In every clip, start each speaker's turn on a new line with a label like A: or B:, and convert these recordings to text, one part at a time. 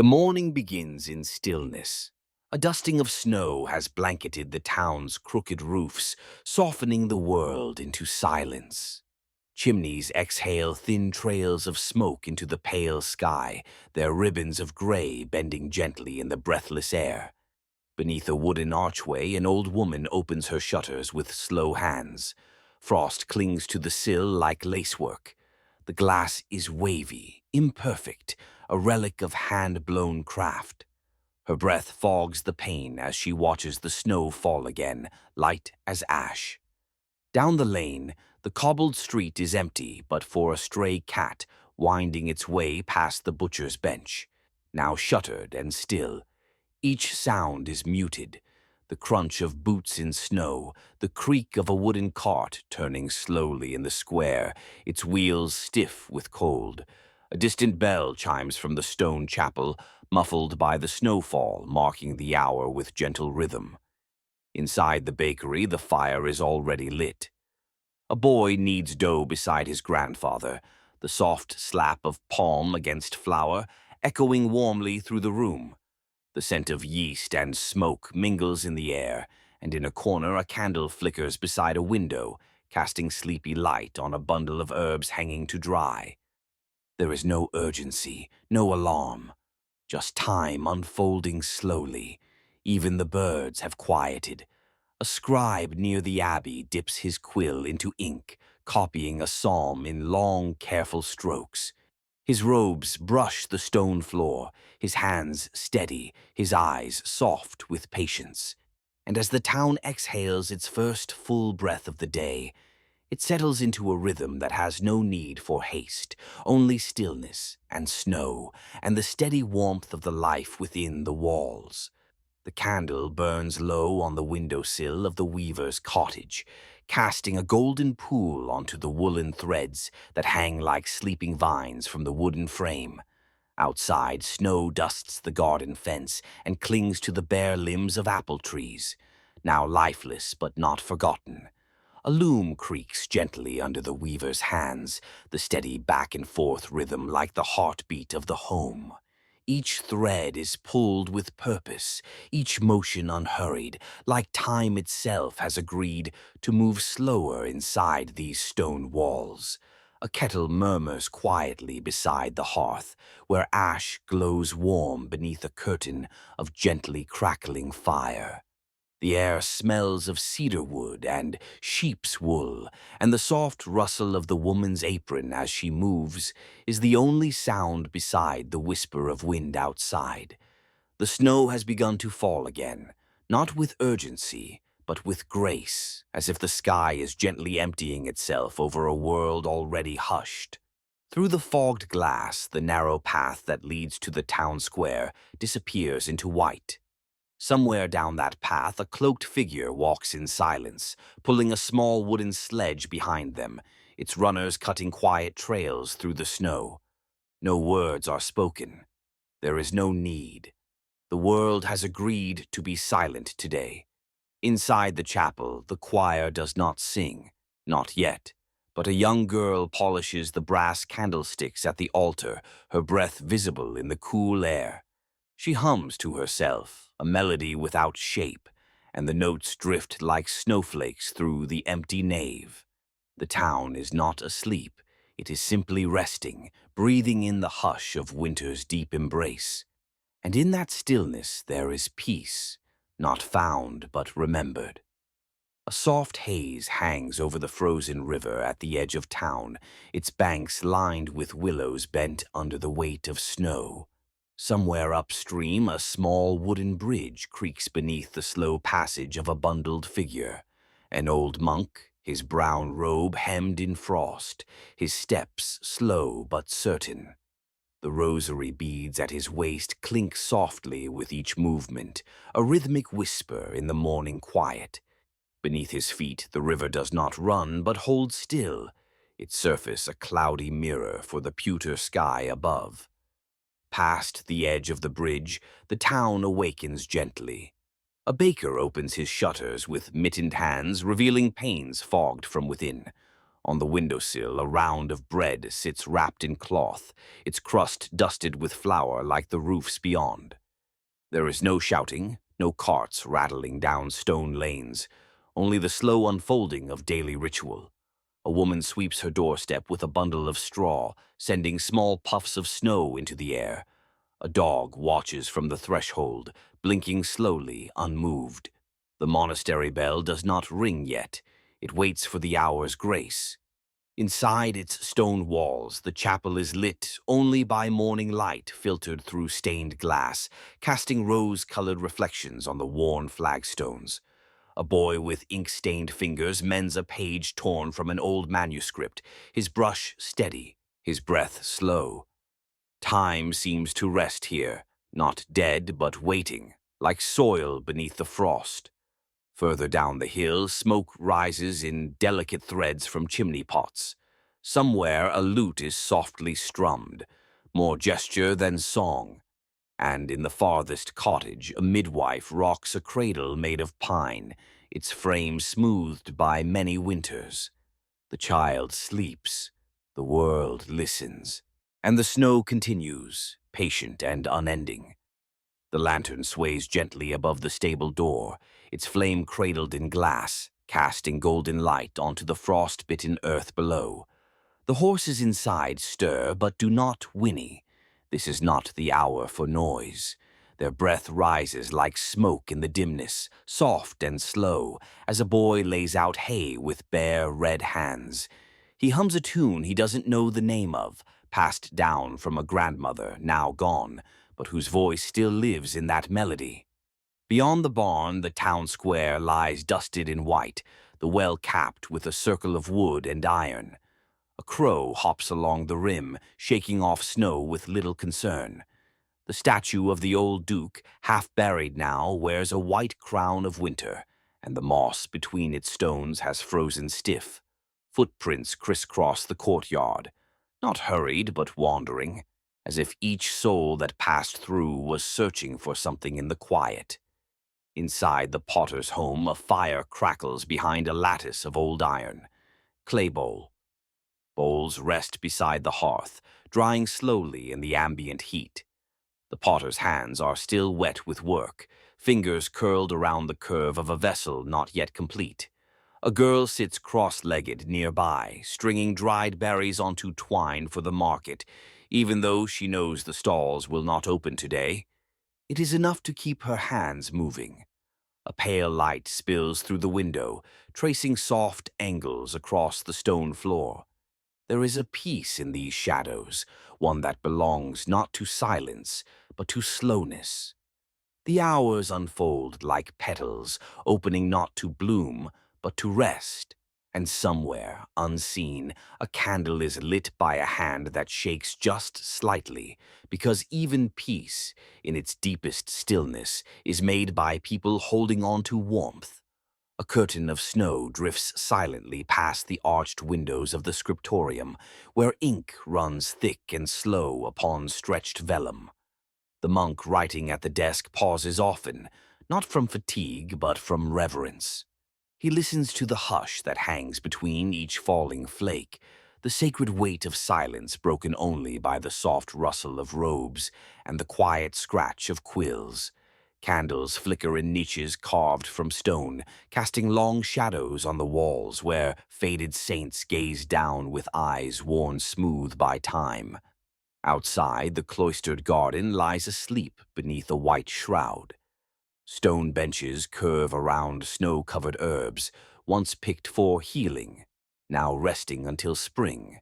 A: The morning begins in stillness. A dusting of snow has blanketed the town's crooked roofs, softening the world into silence. Chimneys exhale thin trails of smoke into the pale sky, their ribbons of gray bending gently in the breathless air. Beneath a wooden archway, an old woman opens her shutters with slow hands. Frost clings to the sill like lacework. The glass is wavy, imperfect, a relic of hand-blown craft. Her breath fogs the pane as she watches the snow fall again, light as ash. Down the lane, the cobbled street is empty but for a stray cat winding its way past the butcher's bench, now shuttered and still. Each sound is muted. The crunch of boots in snow, the creak of a wooden cart turning slowly in the square, its wheels stiff with cold. A distant bell chimes from the stone chapel, muffled by the snowfall, marking the hour with gentle rhythm. Inside the bakery, the fire is already lit. A boy kneads dough beside his grandfather, the soft slap of palm against flour echoing warmly through the room. The scent of yeast and smoke mingles in the air, and in a corner a candle flickers beside a window, casting sleepy light on a bundle of herbs hanging to dry. There is no urgency, no alarm, just time unfolding slowly. Even the birds have quieted. A scribe near the abbey dips his quill into ink, copying a psalm in long, careful strokes. His robes brush the stone floor, his hands steady, his eyes soft with patience. And as the town exhales its first full breath of the day, it settles into a rhythm that has no need for haste, only stillness and snow and the steady warmth of the life within the walls. The candle burns low on the windowsill of the weaver's cottage, casting a golden pool onto the woolen threads that hang like sleeping vines from the wooden frame. Outside, snow dusts the garden fence and clings to the bare limbs of apple trees, now lifeless but not forgotten. A loom creaks gently under the weaver's hands, the steady back-and-forth rhythm like the heartbeat of the home. Each thread is pulled with purpose, each motion unhurried, like time itself has agreed to move slower inside these stone walls. A kettle murmurs quietly beside the hearth, where ash glows warm beneath a curtain of gently crackling fire. The air smells of cedar wood and sheep's wool, and the soft rustle of the woman's apron as she moves is the only sound beside the whisper of wind outside. The snow has begun to fall again, not with urgency, but with grace, as if the sky is gently emptying itself over a world already hushed. Through the fogged glass, the narrow path that leads to the town square disappears into white. Somewhere down that path, a cloaked figure walks in silence, pulling a small wooden sledge behind them, its runners cutting quiet trails through the snow. No words are spoken. There is no need. The world has agreed to be silent today. Inside the chapel, the choir does not sing, not yet, but a young girl polishes the brass candlesticks at the altar, her breath visible in the cool air. She hums to herself, a melody without shape, and the notes drift like snowflakes through the empty nave. The town is not asleep. It is simply resting, breathing in the hush of winter's deep embrace. And in that stillness there is peace, not found but remembered. A soft haze hangs over the frozen river at the edge of town, its banks lined with willows bent under the weight of snow. Somewhere upstream, a small wooden bridge creaks beneath the slow passage of a bundled figure. An old monk, his brown robe hemmed in frost, his steps slow but certain. The rosary beads at his waist clink softly with each movement, a rhythmic whisper in the morning quiet. Beneath his feet, the river does not run but holds still, its surface a cloudy mirror for the pewter sky above. Past the edge of the bridge, the town awakens gently. A baker opens his shutters with mittened hands, revealing panes fogged from within. On the windowsill, a round of bread sits wrapped in cloth, its crust dusted with flour like the roofs beyond. There is no shouting, no carts rattling down stone lanes, only the slow unfolding of daily ritual. A woman sweeps her doorstep with a bundle of straw, sending small puffs of snow into the air. A dog watches from the threshold, blinking slowly, unmoved. The monastery bell does not ring yet. It waits for the hour's grace. Inside its stone walls, the chapel is lit only by morning light filtered through stained glass, casting rose-colored reflections on the worn flagstones. A boy with ink-stained fingers mends a page torn from an old manuscript, his brush steady, his breath slow. Time seems to rest here, not dead but waiting, like soil beneath the frost. Further down the hill, smoke rises in delicate threads from chimney pots. Somewhere a lute is softly strummed, more gesture than song. And in the farthest cottage, a midwife rocks a cradle made of pine, its frame smoothed by many winters. The child sleeps, the world listens, and the snow continues, patient and unending. The lantern sways gently above the stable door, its flame cradled in glass, casting golden light onto the frost-bitten earth below. The horses inside stir but do not whinny. This is not the hour for noise. Their breath rises like smoke in the dimness, soft and slow, as a boy lays out hay with bare, red hands. He hums a tune he doesn't know the name of, passed down from a grandmother, now gone, but whose voice still lives in that melody. Beyond the barn, the town square lies dusted in white, the well capped with a circle of wood and iron. A crow hops along the rim, shaking off snow with little concern. The statue of the old duke, half buried now, wears a white crown of winter, and the moss between its stones has frozen stiff. Footprints crisscross the courtyard, not hurried but wandering, as if each soul that passed through was searching for something in the quiet. Inside the potter's home, a fire crackles behind a lattice of old iron. Clay bowl. Bowls rest beside the hearth, drying slowly in the ambient heat. The potter's hands are still wet with work, fingers curled around the curve of a vessel not yet complete. A girl sits cross-legged nearby, stringing dried berries onto twine for the market, even though she knows the stalls will not open today. It is enough to keep her hands moving. A pale light spills through the window, tracing soft angles across the stone floor. There is a peace in these shadows, one that belongs not to silence, but to slowness. The hours unfold like petals, opening not to bloom, but to rest. And somewhere, unseen, a candle is lit by a hand that shakes just slightly, because even peace, in its deepest stillness, is made by people holding on to warmth. A curtain of snow drifts silently past the arched windows of the scriptorium, where ink runs thick and slow upon stretched vellum. The monk writing at the desk pauses often, not from fatigue but from reverence. He listens to the hush that hangs between each falling flake, the sacred weight of silence broken only by the soft rustle of robes and the quiet scratch of quills. Candles flicker in niches carved from stone, casting long shadows on the walls where faded saints gaze down with eyes worn smooth by time. Outside, the cloistered garden lies asleep beneath a white shroud. Stone benches curve around snow-covered herbs, once picked for healing, now resting until spring.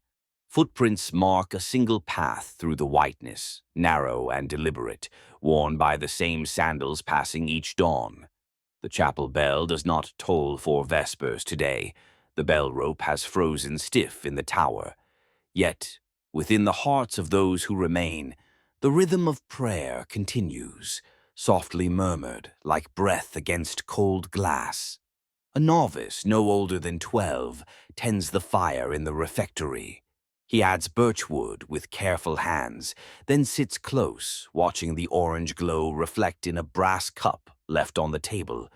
A: Footprints mark a single path through the whiteness, narrow and deliberate, worn by the same sandals passing each dawn. The chapel bell does not toll for vespers today. The bell rope has frozen stiff in the tower. Yet, within the hearts of those who remain, the rhythm of prayer continues, softly murmured like breath against cold glass. A novice, no older than 12, tends the fire in the refectory. He adds birchwood with careful hands, then sits close, watching the orange glow reflect in a brass cup left on the table.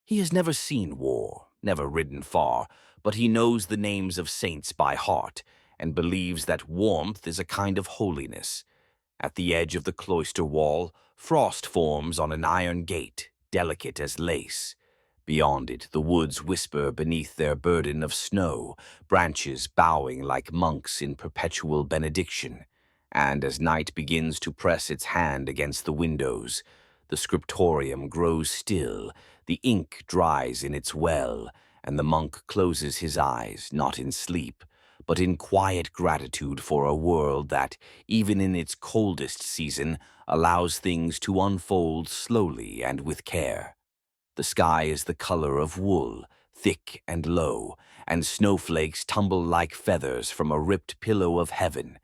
A: He has never seen war, never ridden far, but he knows the names of saints by heart and believes that warmth is a kind of holiness. At the edge of the cloister wall, frost forms on an iron gate, delicate as lace. Beyond it, the woods whisper beneath their burden of snow, branches bowing like monks in perpetual benediction. And as night begins to press its hand against the windows, the scriptorium grows still, the ink dries in its well, and the monk closes his eyes, not in sleep, but in quiet gratitude for a world that, even in its coldest season, allows things to unfold slowly and with care. The sky is the color of wool, thick and low, and snowflakes tumble like feathers from a ripped pillow of heaven.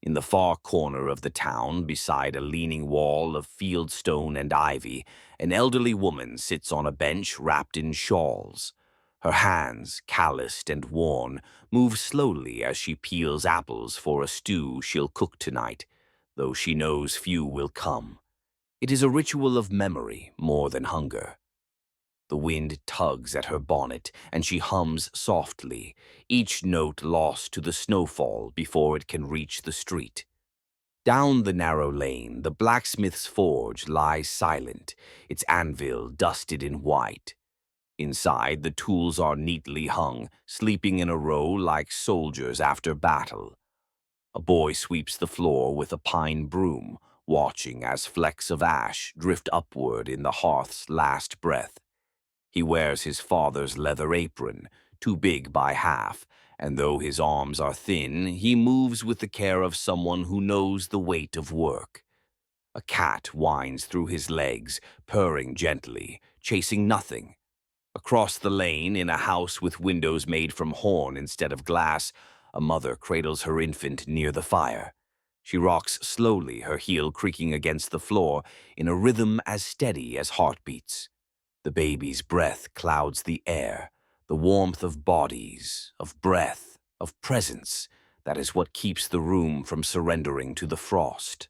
A: In the far corner of the town, beside a leaning wall of fieldstone and ivy, an elderly woman sits on a bench wrapped in shawls. Her hands, calloused and worn, move slowly as she peels apples for a stew she'll cook tonight, though she knows few will come. It is a ritual of memory more than hunger. The wind tugs at her bonnet, and she hums softly, each note lost to the snowfall before it can reach the street. Down the narrow lane, the blacksmith's forge lies silent, its anvil dusted in white. Inside, the tools are neatly hung, sleeping in a row like soldiers after battle. A boy sweeps the floor with a pine broom, watching as flecks of ash drift upward in the hearth's last breath. He wears his father's leather apron, too big by half, and though his arms are thin, he moves with the care of someone who knows the weight of work. A cat winds through his legs, purring gently, chasing nothing. Across the lane, in a house with windows made from horn instead of glass, a mother cradles her infant near the fire. She rocks slowly, her heel creaking against the floor, in a rhythm as steady as heartbeats. The baby's breath clouds the air, the warmth of bodies, of breath, of presence. That is what keeps the room from surrendering to the frost.